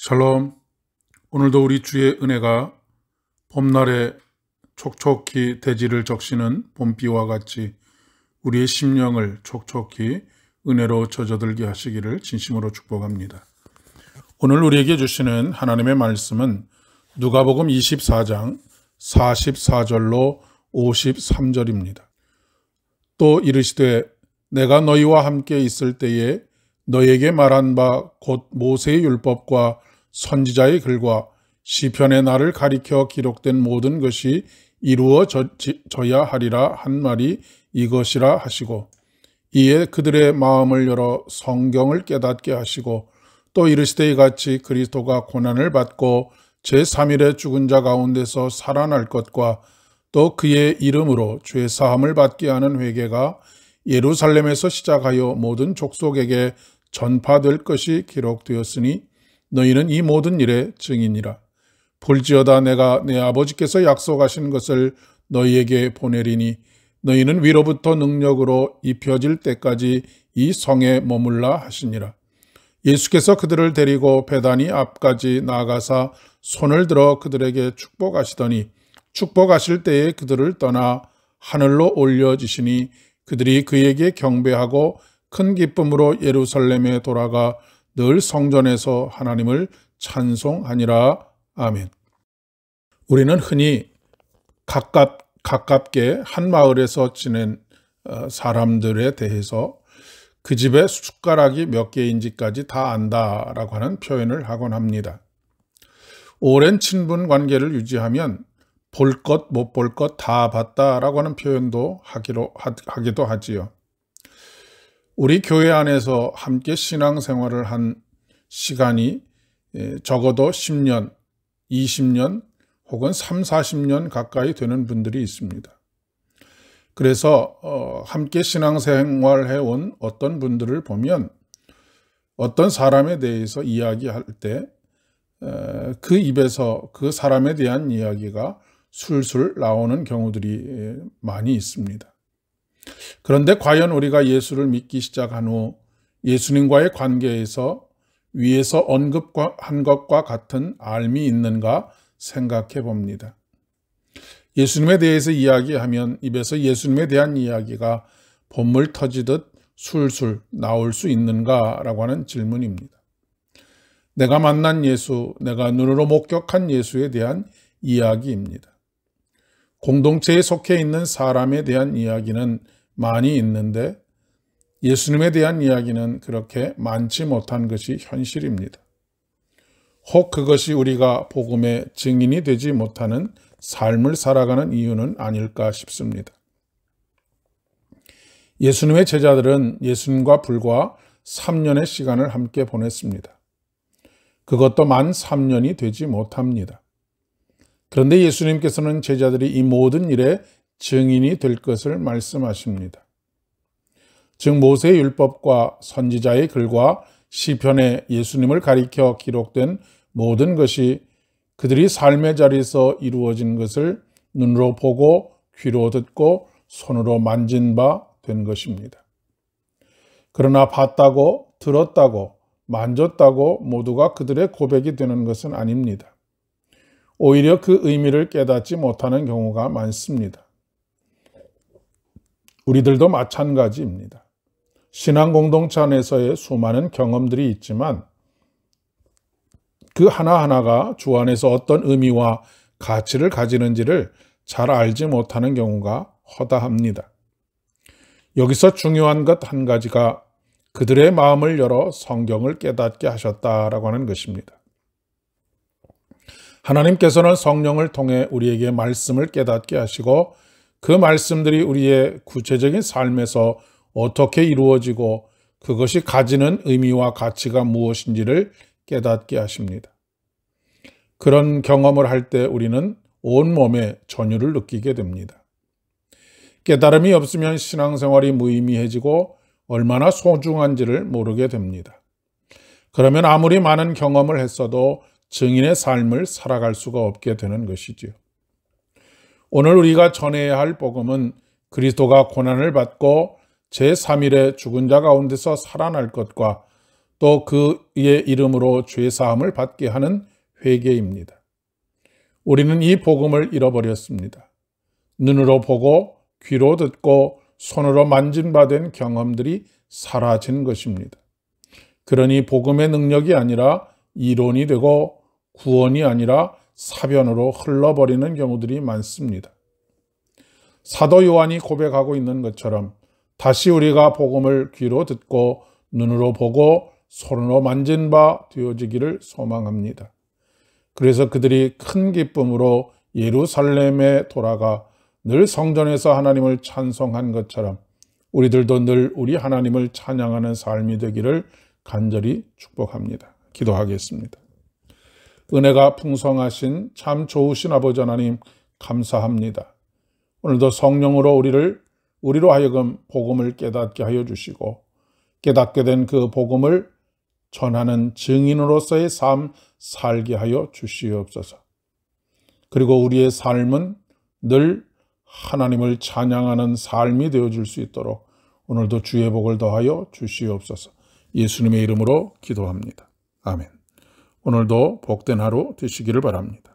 샬롬. 오늘도 우리 주의 은혜가 봄날에 촉촉히 대지를 적시는 봄비와 같이 우리의 심령을 촉촉히 은혜로 젖어들게 하시기를 진심으로 축복합니다. 오늘 우리에게 주시는 하나님의 말씀은 누가복음 24장 44절로 53절입니다. 또 이르시되 내가 너희와 함께 있을 때에 너희에게 말한 바 곧 모세의 율법과 선지자의 글과 시편의 나를 가리켜 기록된 모든 것이 이루어져야 하리라 한 말이 이것이라 하시고, 이에 그들의 마음을 열어 성경을 깨닫게 하시고, 또 이르시되 이같이 그리스도가 고난을 받고 제3일에 죽은 자 가운데서 살아날 것과 또 그의 이름으로 죄 사함을 받게 하는 회개가 예루살렘에서 시작하여 모든 족속에게 전파될 것이 기록되었으니 너희는 이 모든 일의 증인이라. 볼지어다 내가 내 아버지께서 약속하신 것을 너희에게 보내리니 너희는 위로부터 능력으로 입혀질 때까지 이 성에 머물라 하시니라. 예수께서 그들을 데리고 베다니 앞까지 나아가사 손을 들어 그들에게 축복하시더니 축복하실 때에 그들을 떠나 하늘로 올려지시니 그들이 그에게 경배하고 큰 기쁨으로 예루살렘에 돌아가 늘 성전에서 하나님을 찬송하니라. 아멘. 우리는 흔히 가깝게 한 마을에서 지낸 사람들에 대해서 그 집에 숟가락이 몇 개인지까지 다 안다라고 하는 표현을 하곤 합니다. 오랜 친분 관계를 유지하면 볼 것 못 볼 것 다 봤다라고 하는 표현도 하기도 하지요. 우리 교회 안에서 함께 신앙생활을 한 시간이 적어도 10년, 20년 혹은 3, 40년 가까이 되는 분들이 있습니다. 그래서 함께 신앙생활해 온 어떤 분들을 보면 어떤 사람에 대해서 이야기할 때 그 입에서 그 사람에 대한 이야기가 술술 나오는 경우들이 많이 있습니다. 그런데 과연 우리가 예수를 믿기 시작한 후 예수님과의 관계에서 위에서 언급한 것과 같은 알미 있는가 생각해 봅니다. 예수님에 대해서 이야기하면 입에서 예수님에 대한 이야기가 봇물 터지듯 술술 나올 수 있는가라고 하는 질문입니다. 내가 만난 예수, 내가 눈으로 목격한 예수에 대한 이야기입니다. 공동체에 속해 있는 사람에 대한 이야기는 많이 있는데 예수님에 대한 이야기는 그렇게 많지 못한 것이 현실입니다. 혹 그것이 우리가 복음의 증인이 되지 못하는 삶을 살아가는 이유는 아닐까 싶습니다. 예수님의 제자들은 예수님과 불과 3년의 시간을 함께 보냈습니다. 그것도 만 3년이 되지 못합니다. 그런데 예수님께서는 제자들이 이 모든 일에 증인이 될 것을 말씀하십니다. 즉 모세의 율법과 선지자의 글과 시편에 예수님을 가리켜 기록된 모든 것이 그들이 삶의 자리에서 이루어진 것을 눈으로 보고 귀로 듣고 손으로 만진 바 된 것입니다. 그러나 봤다고 들었다고 만졌다고 모두가 그들의 고백이 되는 것은 아닙니다. 오히려 그 의미를 깨닫지 못하는 경우가 많습니다. 우리들도 마찬가지입니다. 신앙 공동체 안에서의 수많은 경험들이 있지만 그 하나하나가 주 안에서 어떤 의미와 가치를 가지는지를 잘 알지 못하는 경우가 허다합니다. 여기서 중요한 것 한 가지가 그들의 마음을 열어 성경을 깨닫게 하셨다라고 하는 것입니다. 하나님께서는 성령을 통해 우리에게 말씀을 깨닫게 하시고 그 말씀들이 우리의 구체적인 삶에서 어떻게 이루어지고 그것이 가지는 의미와 가치가 무엇인지를 깨닫게 하십니다. 그런 경험을 할 때 우리는 온몸에 전율을 느끼게 됩니다. 깨달음이 없으면 신앙생활이 무의미해지고 얼마나 소중한지를 모르게 됩니다. 그러면 아무리 많은 경험을 했어도 증인의 삶을 살아갈 수가 없게 되는 것이지요. 오늘 우리가 전해야 할 복음은 그리스도가 고난을 받고 제3일에 죽은 자 가운데서 살아날 것과 또 그의 이름으로 죄사함을 받게 하는 회개입니다. 우리는 이 복음을 잃어버렸습니다. 눈으로 보고 귀로 듣고 손으로 만진 바 된 경험들이 사라진 것입니다. 그러니 복음의 능력이 아니라 이론이 되고 구원이 아니라 사변으로 흘러버리는 경우들이 많습니다. 사도 요한이 고백하고 있는 것처럼 다시 우리가 복음을 귀로 듣고 눈으로 보고 손으로 만진 바 되어지기를 소망합니다. 그래서 그들이 큰 기쁨으로 예루살렘에 돌아가 늘 성전에서 하나님을 찬송한 것처럼 우리들도 늘 우리 하나님을 찬양하는 삶이 되기를 간절히 축복합니다. 기도하겠습니다. 은혜가 풍성하신 참 좋으신 아버지 하나님 감사합니다. 오늘도 성령으로 우리로 하여금 복음을 깨닫게 하여 주시고 깨닫게 된 그 복음을 전하는 증인으로서의 삶 살게 하여 주시옵소서. 그리고 우리의 삶은 늘 하나님을 찬양하는 삶이 되어줄 수 있도록 오늘도 주의 복을 더하여 주시옵소서. 예수님의 이름으로 기도합니다. 아멘. 오늘도 복된 하루 되시기를 바랍니다.